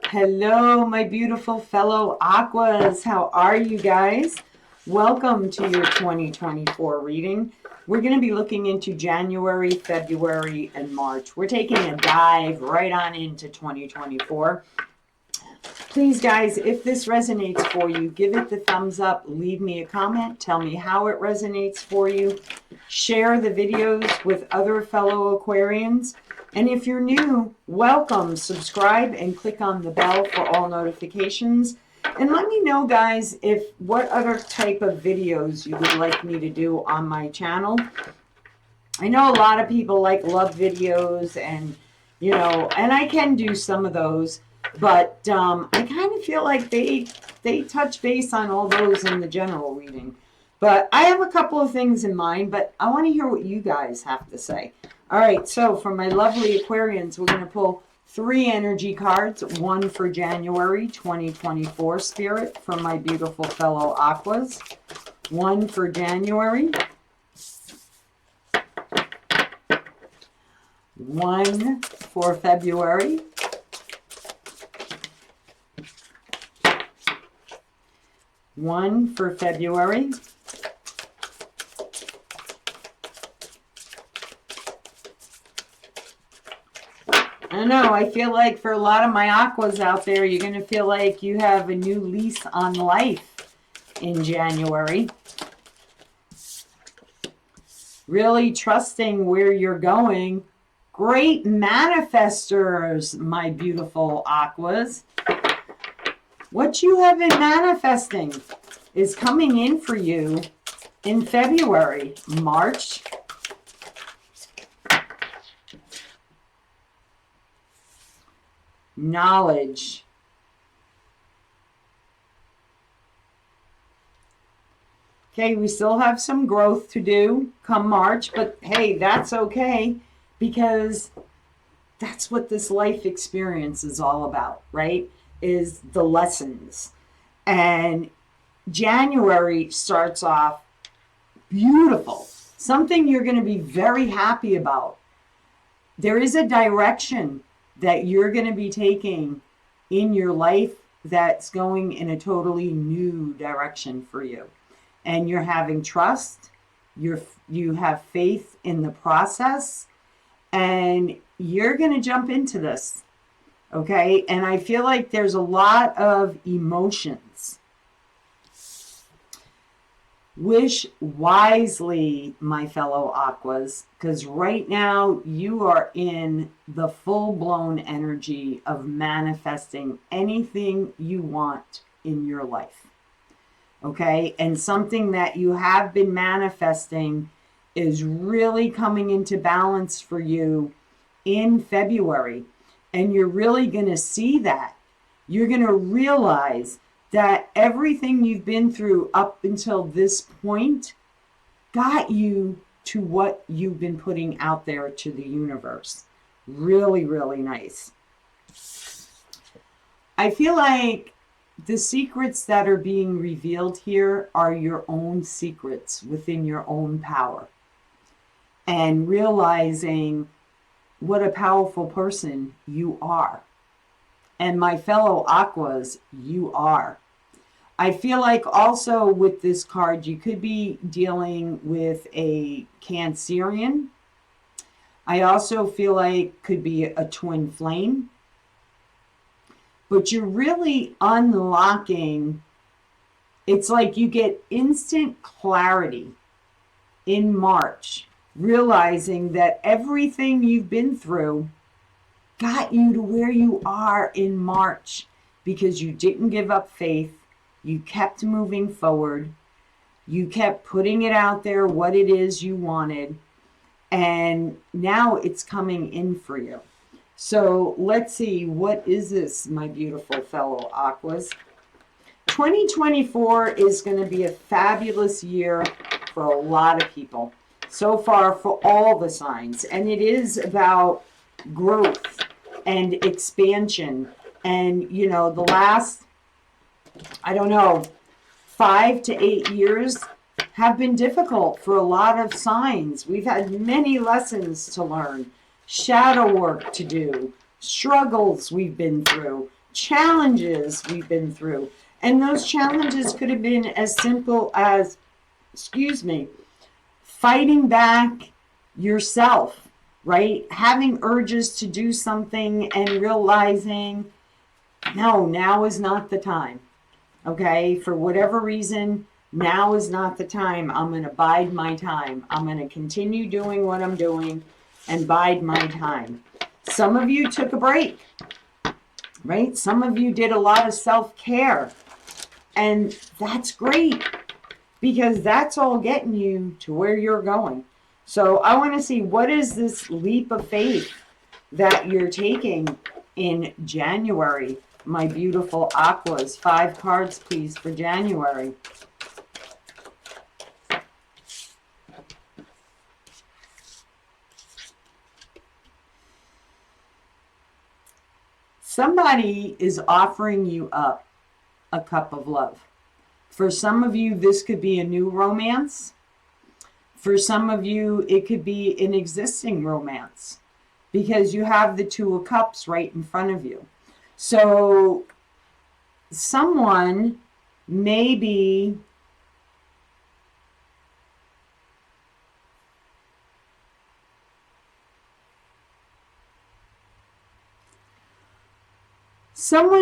Hello, my beautiful fellow Aquas. How are you guys? Welcome to your 2024 reading. We're going to be looking into January, February, and March. We're taking a dive right on into 2024. Please, guys, if this resonates for you, give it the thumbs up, leave me a comment, tell me how it resonates for you, share the videos with other fellow Aquarians. And if you're new, welcome, subscribe, and click on the bell for all notifications. And let me know, guys, what other type of videos you would like me to do on my channel. I know a lot of people like love videos and, and I can do some of those, but I kind of feel like they touch base on all those in the general reading. But I have a couple of things in mind, but I want to hear what you guys have to say. All right, so for my lovely Aquarians, we're going to pull 3 energy cards, one for January 2024 spirit from my beautiful fellow Aquas, one for January, one for February, one for February, I don't know, I feel like for a lot of my Aquas out there, you're going to feel like you have a new lease on life in January. Really trusting where you're going. Great manifestors, my beautiful Aquas. What you have been manifesting is coming in for you in February, March, knowledge, okay, we still have some growth to do come March, but hey, that's okay, because that's what this life experience is all about, right? Is the lessons. And January starts off beautiful, something you're going to be very happy about. There is a direction that you're going to be taking in your life that's going in a totally new direction for you. And you're having trust, you have faith in the process, and you're going to jump into this, okay? And I feel like there's a lot of emotions. Wish wisely, my fellow Aquas, because right now you are in the full-blown energy of manifesting anything you want in your life. Okay? And something that you have been manifesting is really coming into balance for you in February. And you're really going to see that. You're going to realize that everything you've been through up until this point got you to what you've been putting out there to the universe. Really, really nice. I feel like the secrets that are being revealed here are your own secrets within your own power. And realizing what a powerful person you are. And my fellow Aquas, you are. I feel like also with this card, you could be dealing with a Cancerian. I also feel like could be a twin flame. But you're really unlocking, it's like you get instant clarity in March, realizing that everything you've been through got you to where you are in March because you didn't give up faith. You kept moving forward. You kept putting it out there, what it is you wanted. And now it's coming in for you. So let's see, what is this, my beautiful fellow Aquas? 2024 is going to be a fabulous year for a lot of people. So far for all the signs. And it is about growth and expansion. And, the last, 5 to 8 years have been difficult for a lot of signs. We've had many lessons to learn, shadow work to do, struggles we've been through, challenges we've been through. And those challenges could have been as simple as, fighting back yourself, right? Having urges to do something and realizing, no, now is not the time. Okay, for whatever reason, now is not the time. I'm going to bide my time. I'm going to continue doing what I'm doing and bide my time. Some of you took a break, right? Some of you did a lot of self-care, and that's great because that's all getting you to where you're going. So I want to see, what is this leap of faith that you're taking in January? My beautiful aquas. 5 cards, please, for January. Somebody is offering you up a cup of love. For some of you, this could be a new romance. For some of you, it could be an existing romance because you have the 2 of Cups right in front of you. So someone maybe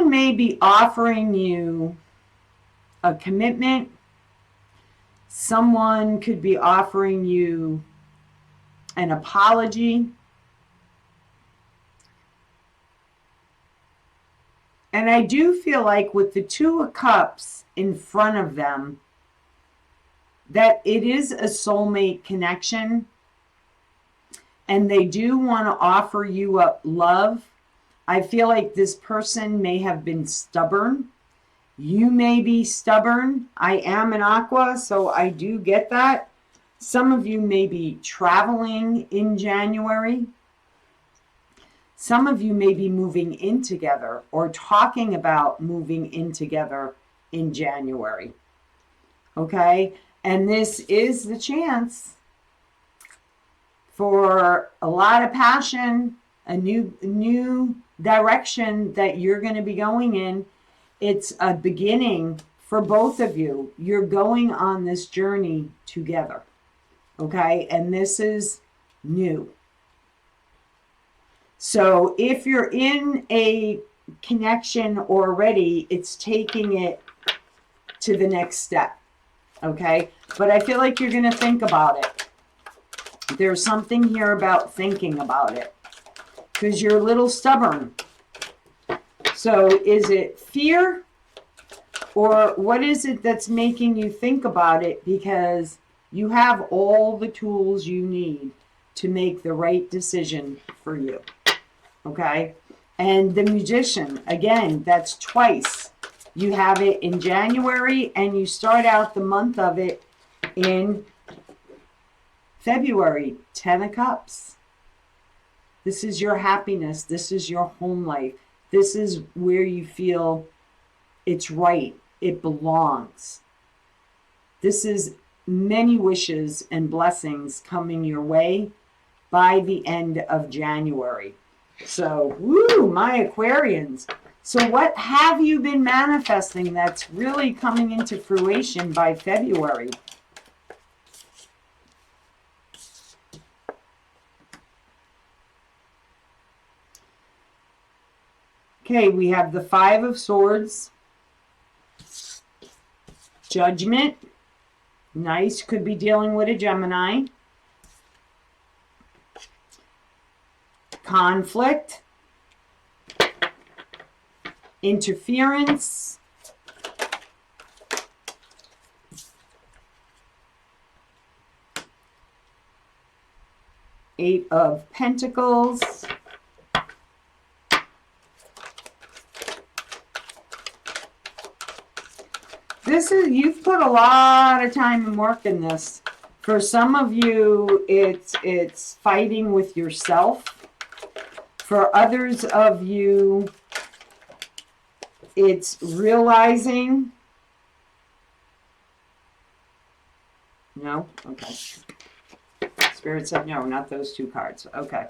may be offering you a commitment. Someone could be offering you an apology. And I do feel like with the 2 of Cups in front of them, that it is a soulmate connection. And they do want to offer you up love. I feel like this person may have been stubborn. You may be stubborn. I am an aqua, so I do get that. Some of you may be traveling in January. Some of you may be moving in together or talking about moving in together in January. Okay? And this is the chance for a lot of passion, a new direction that you're going to be going in. It's a beginning for both of you. You're going on this journey together. Okay? And this is new. So if you're in a connection already, it's taking it to the next step. Okay? But I feel like you're going to think about it. There's something here about thinking about it because you're a little stubborn. So is it fear, or what is it that's making you think about it? Because you have all the tools you need to make the right decision for you. Okay? And the Magician, again, that's twice. You have it in January and you start out the month of it in February. 10 of Cups. This is your happiness. This is your home life. This is where you feel it's right. It belongs. This is many wishes and blessings coming your way by the end of January. So, woo, my Aquarians. So what have you been manifesting that's really coming into fruition by February? Okay, we have the 5 of Swords. Judgment. Nice. Could be dealing with a Gemini. Conflict. Interference. Eight of Pentacles. You've put a lot of time and work in this. For some of you, it's fighting with yourself. For others of you, it's realizing. No? Okay. Spirit said no, not those 2 cards. Okay.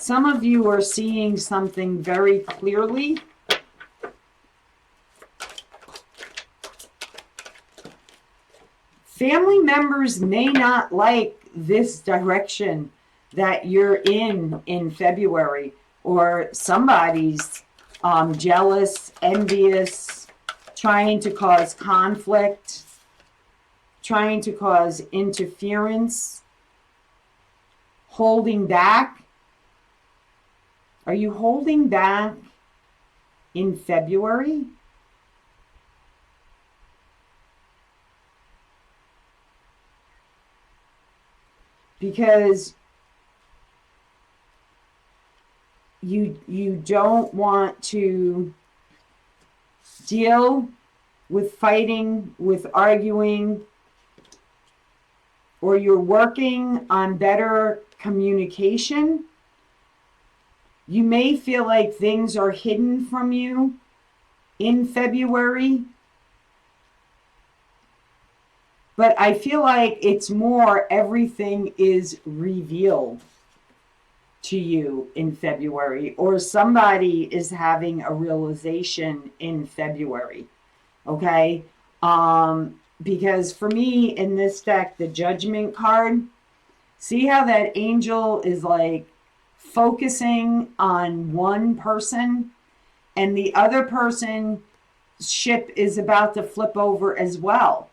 Some of you are seeing something very clearly. Family members may not like this direction that you're in February, or somebody's jealous, envious, trying to cause conflict, trying to cause interference, holding back. Are you holding back in February? Because you don't want to deal with fighting, with arguing, or you're working on better communication. You may feel like things are hidden from you in February, but I feel like it's more everything is revealed to you in February, or somebody is having a realization in February. Okay? Because for me in this deck, the Judgment card, see how that angel is like focusing on one person, and the other person's ship is about to flip over as well.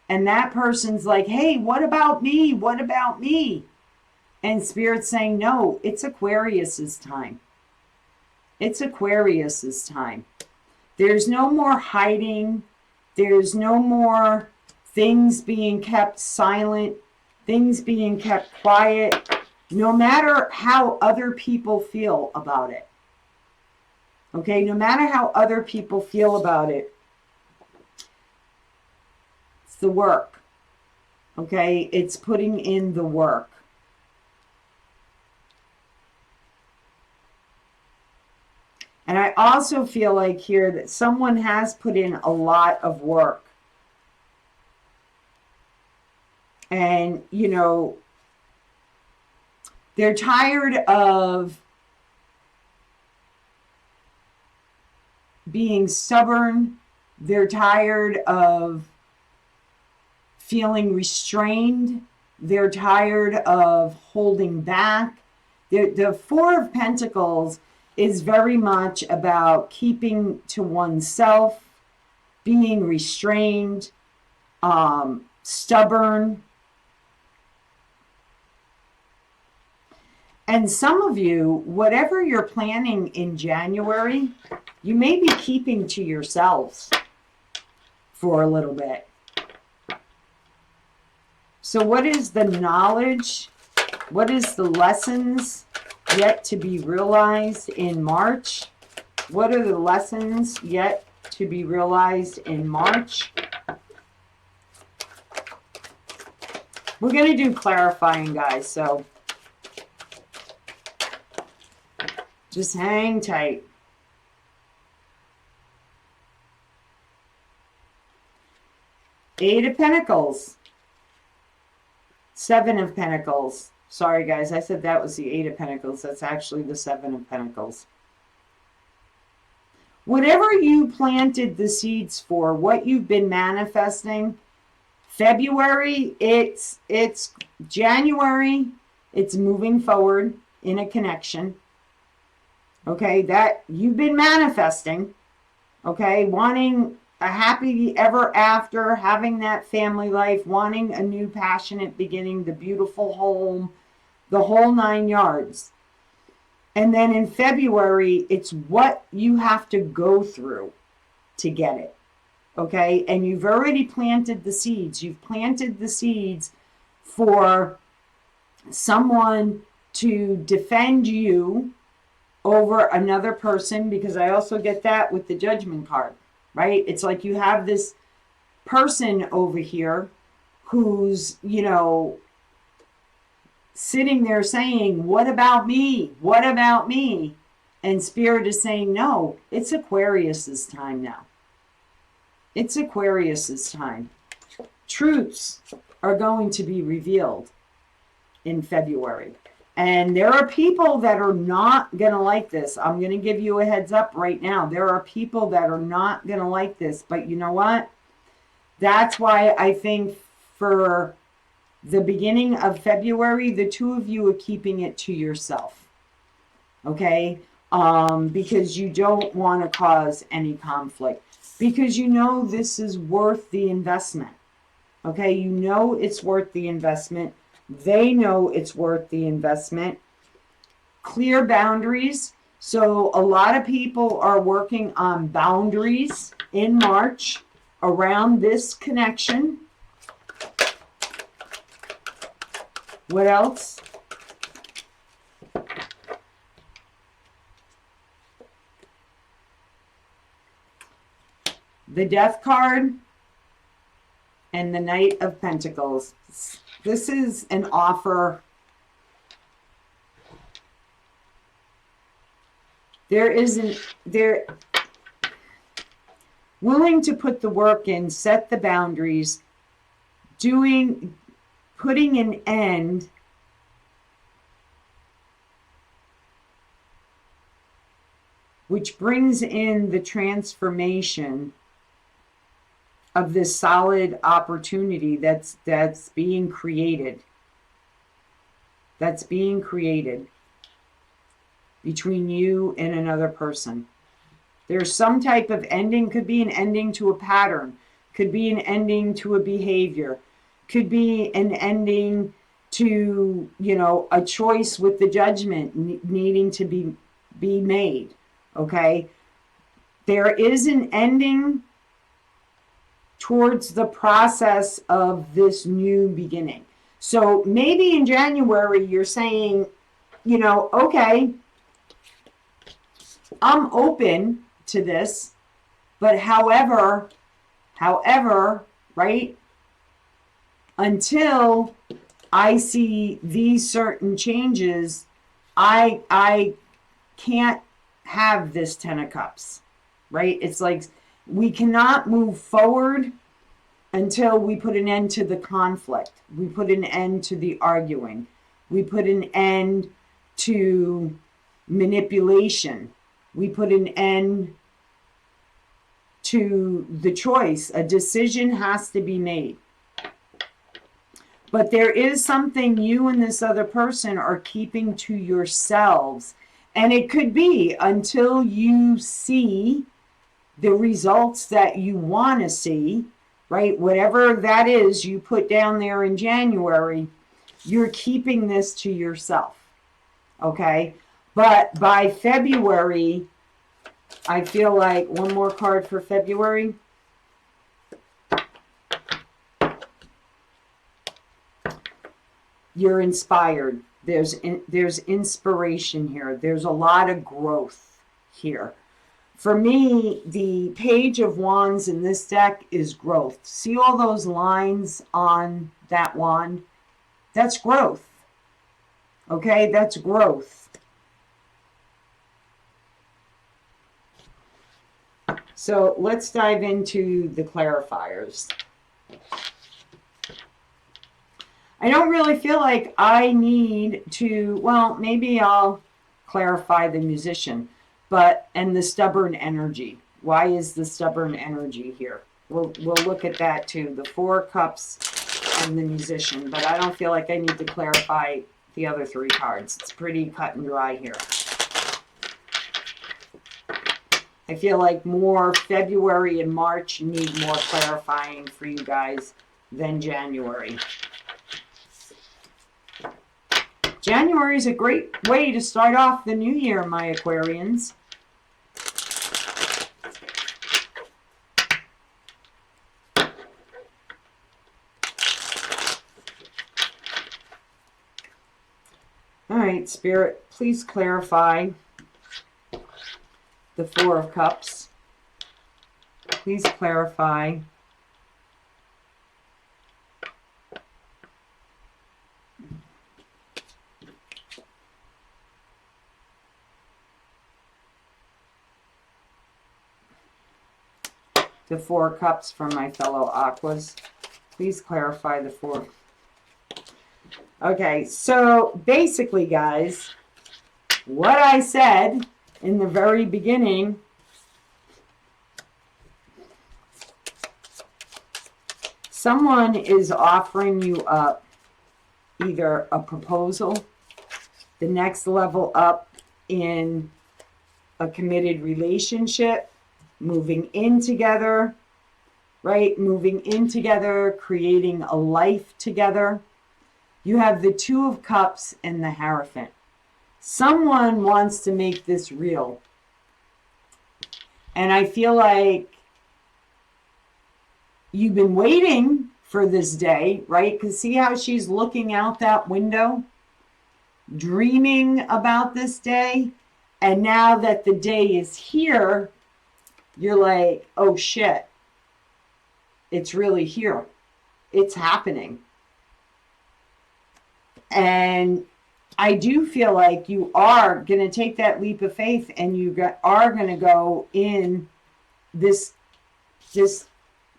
And that person's like, hey, what about me? What about me? And Spirit's saying, no, it's Aquarius's time. It's Aquarius's time. There's no more hiding. There's no more things being kept silent, things being kept quiet, no matter how other people feel about it. Okay, no matter how other people feel about it. It's the work. Okay, it's putting in the work. And I also feel like here that someone has put in a lot of work. And, you know, they're tired of being stubborn. They're tired of feeling restrained. They're tired of holding back. The Four of Pentacles is very much about keeping to oneself, being restrained, stubborn. And some of you, whatever you're planning in January, you may be keeping to yourselves for a little bit. So what is the knowledge? What is the lessons yet to be realized in March? What are the lessons yet to be realized in March? We're going to do clarifying, guys, so just hang tight. Eight of Pentacles. Seven of Pentacles. Sorry, guys, I said that was the Eight of Pentacles. That's actually the Seven of Pentacles. Whatever you planted the seeds for, what you've been manifesting, February, it's January, it's moving forward in a connection. Okay, that you've been manifesting. Okay, wanting a happy ever after, having that family life, wanting a new passionate beginning, the beautiful home, the whole 9 yards. And then in February, it's what you have to go through to get it. Okay, and you've already planted the seeds. You've planted the seeds for someone to defend you over another person, because I also get that with the Judgment card, right? It's like you have this person over here who's, you know, sitting there saying, what about me? What about me? And Spirit is saying, no, it's Aquarius's time now. It's Aquarius's time. Truths are going to be revealed in February. And there are people that are not going to like this. I'm going to give you a heads up right now. There are people that are not going to like this. But you know what? That's why I think for the beginning of February, the two of you are keeping it to yourself. Okay? Because you don't want to cause any conflict. Because you know this is worth the investment. Okay? You know it's worth the investment. They know it's worth the investment. Clear boundaries. So a lot of people are working on boundaries in March around this connection. What else? The Death card and the Knight of Pentacles. This is an offer. They're willing to put the work in, set the boundaries, putting an end which brings in the transformation of this solid opportunity that's being created. That's being created between you and another person. There's some type of ending, could be an ending to a pattern, could be an ending to a behavior, could be an ending to, a choice with the judgment needing to be made, okay? There is an ending towards the process of this new beginning. So maybe in January you're saying, okay, I'm open to this, but however, right, until I see these certain changes, I can't have this 10 of Cups, right? It's like we cannot move forward until we put an end to the conflict. We put an end to the arguing. We put an end to manipulation. We put an end to the choice. A decision has to be made. But there is something you and this other person are keeping to yourselves. And it could be until you see the results that you want to see, right? Whatever that is you put down there in January, you're keeping this to yourself, okay? But by February, I feel like one more card for February. You're inspired. There's inspiration here. There's a lot of growth here. For me, the Page of Wands in this deck is growth. See all those lines on that wand? That's growth. Okay, that's growth. So let's dive into the clarifiers. I don't really feel like I need to, well, maybe I'll clarify the Musician, and the stubborn energy. Why is the stubborn energy here? We'll look at that too. The Four of Cups and the Musician, but I don't feel like I need to clarify the other three cards. It's pretty cut and dry here. I feel like more February and March need more clarifying for you guys than January. January is a great way to start off the new year, my Aquarians. All right, Spirit, please clarify the Four of Cups. Please clarify the Four of Cups for my fellow Aquas. Please clarify the Four. Okay, so basically, guys, what I said in the very beginning, someone is offering you up either a proposal, the next level up in a committed relationship, moving in together, right? Moving in together, creating a life together. You have the Two of Cups and the Hierophant. Someone wants to make this real. And I feel like you've been waiting for this day, right? Because see how she's looking out that window, dreaming about this day. And now that the day is here, you're like, oh shit, it's really here. It's happening. And I do feel like you are going to take that leap of faith and you are going to go in this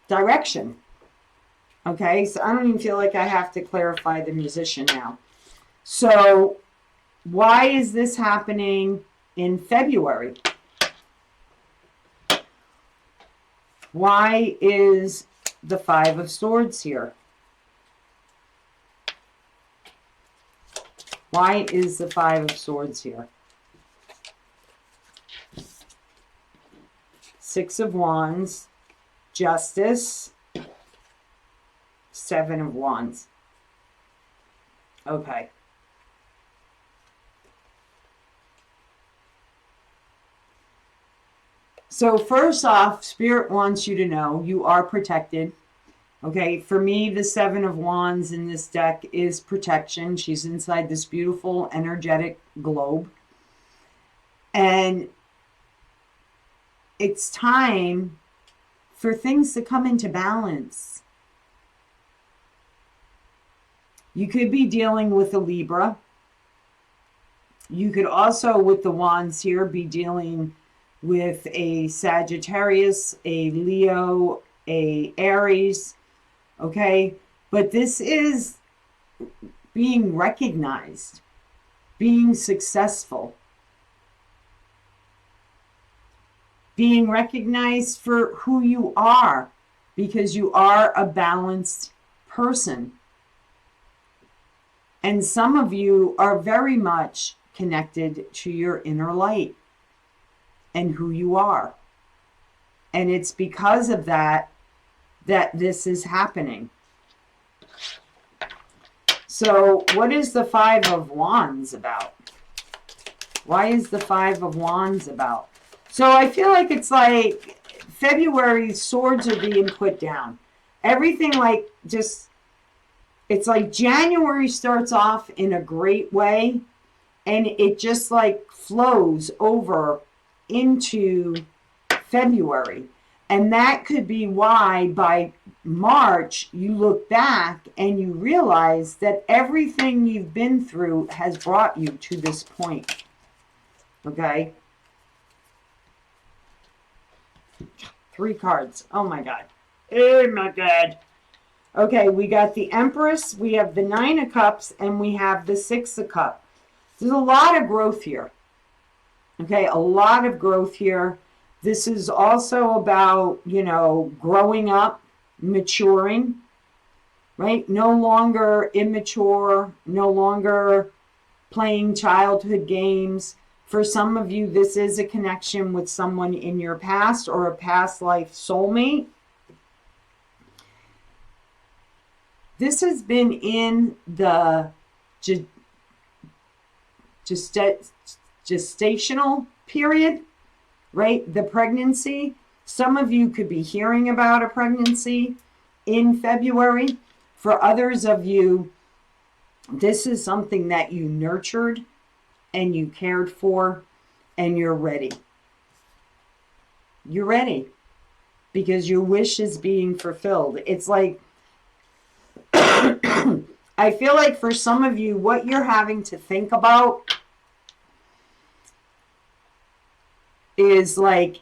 direction. Okay, so I don't even feel like I have to clarify the musician now. So why is this happening in February? Why is the Five of Swords here? Why is the Five of Swords here? Six of Wands, Justice, Seven of Wands. Okay. So first off, Spirit wants you to know you are protected. Okay, for me, the Seven of Wands in this deck is protection. She's inside this beautiful, energetic globe. And it's time for things to come into balance. You could be dealing with a Libra. You could also, with the Wands here, be dealing with a Sagittarius, a Leo, a Aries. Okay, but this is being recognized, being successful, being recognized for who you are, because you are a balanced person. And some of you are very much connected to your inner light and who you are. And it's because of that this is happening. So what is the Five of Wands about? Why is the Five of Wands about? So I feel like it's like February, swords are being put down. Everything like just, it's like January starts off in a great way and it just like flows over into February. And that could be why by March you look back and you realize that everything you've been through has brought you to this point. Okay? 3 cards. Oh my God. Oh my God. Okay, we got the Empress, we have the Nine of Cups, and we have the Six of Cups. There's a lot of growth here. Okay, a lot of growth here. This is also about, growing up, maturing, right? No longer immature, no longer playing childhood games. For some of you, this is a connection with someone in your past or a past life soulmate. This has been in the gestational period, right? The pregnancy. Some of you could be hearing about a pregnancy in February. For others of you, this is something that you nurtured and you cared for and you're ready. You're ready because your wish is being fulfilled. It's like, I feel like for some of you, what you're having to think about is like,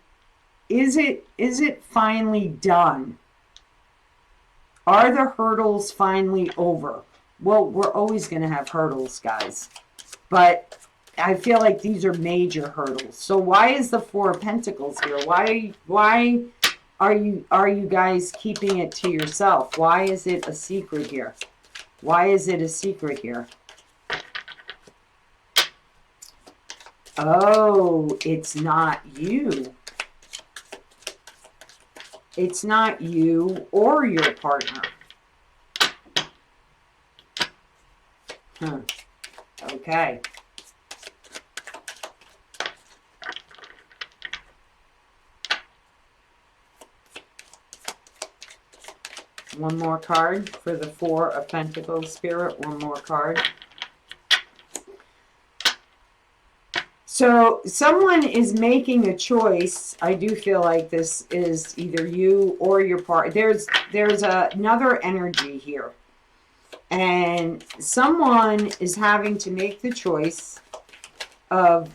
is it finally done? Are the hurdles finally over? Well, we're always going to have hurdles, guys. But I feel like these are major hurdles. So why is the Four of Pentacles here? Why are you guys keeping it to yourself? Why is it a secret here? Why is it a secret here? Oh, it's not you. It's not you or your partner. Okay. One more card for the Four of Pentacles, Spirit. One more card. So someone is making a choice. I do feel like this is either you or your partner. There's another energy here. And someone is having to make the choice of,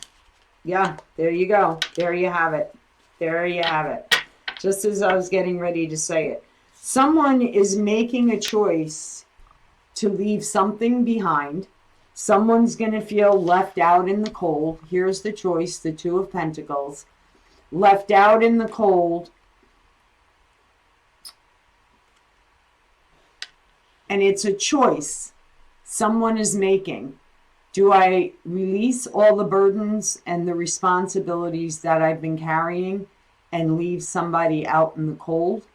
yeah, there you go. There you have it. There you have it. Just as I was getting ready to say it. Someone is making a choice to leave something behind. Someone's going to feel left out in the cold. Here's the choice, the Two of Pentacles. Left out in the cold. And it's a choice someone is making. Do I release all the burdens and the responsibilities that I've been carrying and leave somebody out in the cold?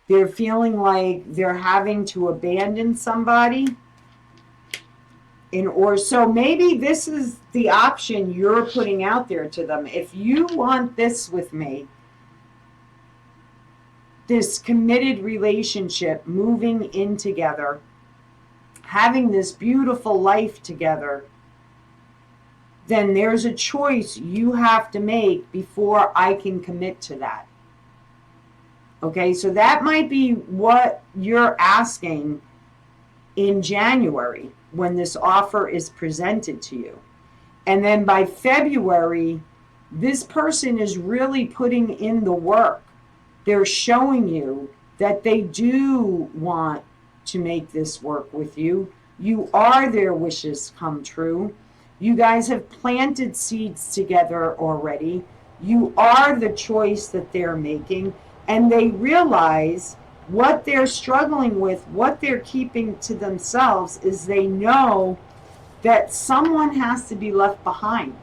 They're feeling like they're having to abandon somebody. So maybe this is the option you're putting out there to them. If you want this with me, this committed relationship, moving in together, having this beautiful life together, then there's a choice you have to make before I can commit to that. Okay, so that might be what you're asking in January when this offer is presented to you. And then by February, this person is really putting in the work. They're showing you that they do want to make this work with you. You are their wishes come true. You guys have planted seeds together already. You are the choice that they're making. And they realize what they're struggling with, what they're keeping to themselves, is they know that someone has to be left behind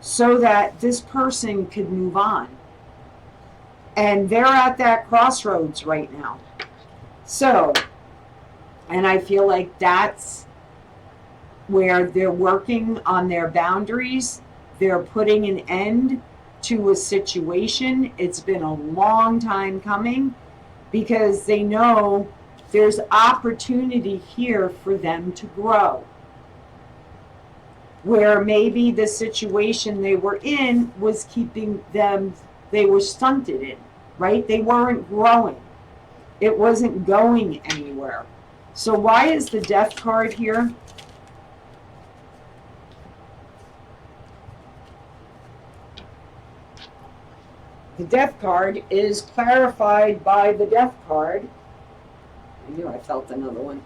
so that this person could move on. And they're at that crossroads right now. So, and I feel like that's where they're working on their boundaries. They're putting an end to a situation. It's been a long time coming because they know there's opportunity here for them to grow. Where maybe the situation they were in was keeping them, they were stunted in, right? They weren't growing. It wasn't going anywhere. So why is the Death card here? The Death card is clarified by the Death card. I knew I felt another one.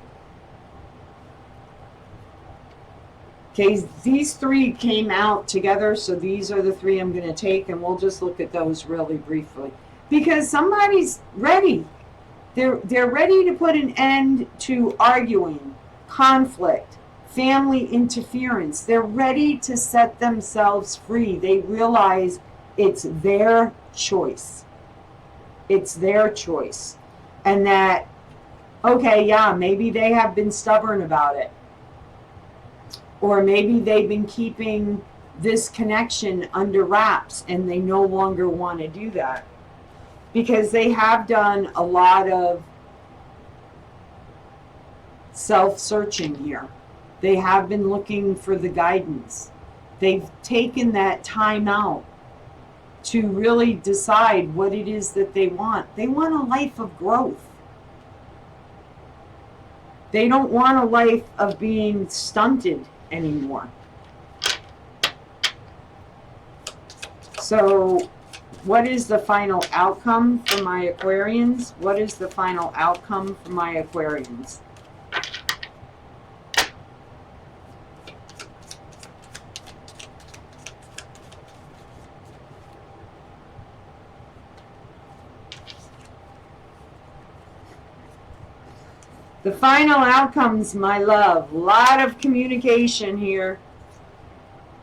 Okay, these three came out together, so these are the three I'm going to take, and we'll just look at those really briefly. Because somebody's ready. They're ready to put an end to arguing, conflict, family interference. They're ready to set themselves free. They realize it's their choice. It's their choice. And that, okay, yeah, maybe they have been stubborn about it. Or maybe they've been keeping this connection under wraps and they no longer want to do that. Because they have done a lot of self-searching here. They have been looking for the guidance. They've taken that time out to really decide what it is that they want. They want a life of growth. They don't want a life of being stunted anymore. So What is the final outcome for my Aquarians? What is the final outcome for my Aquarians? The final outcomes, my love. A lot of communication here.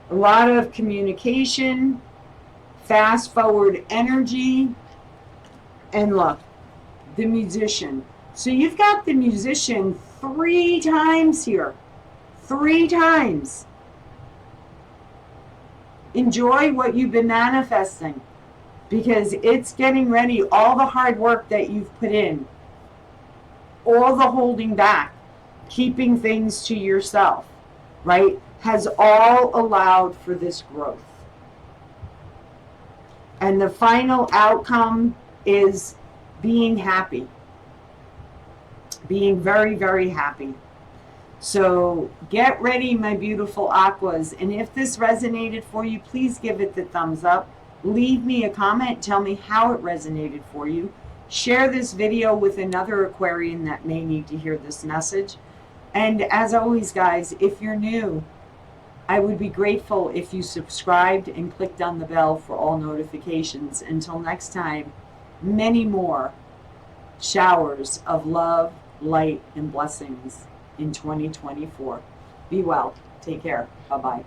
A lot of communication. Fast forward energy. And look, the musician. So you've got the musician 3 times here. 3 times. Enjoy what you've been manifesting, because it's getting ready. All the hard work that you've put in, all the holding back, keeping things to yourself, right, has all allowed for this growth. And the final outcome is being happy. Being very, very happy. So get ready, my beautiful Aquas. And if this resonated for you, please give it the thumbs up. Leave me a comment. Tell me how it resonated for you. Share this video with another Aquarian that may need to hear this message. And as always, guys, if you're new, I would be grateful if you subscribed and clicked on the bell for all notifications. Until next time, many more showers of love, light, and blessings in 2024. Be well. Take care. Bye-bye.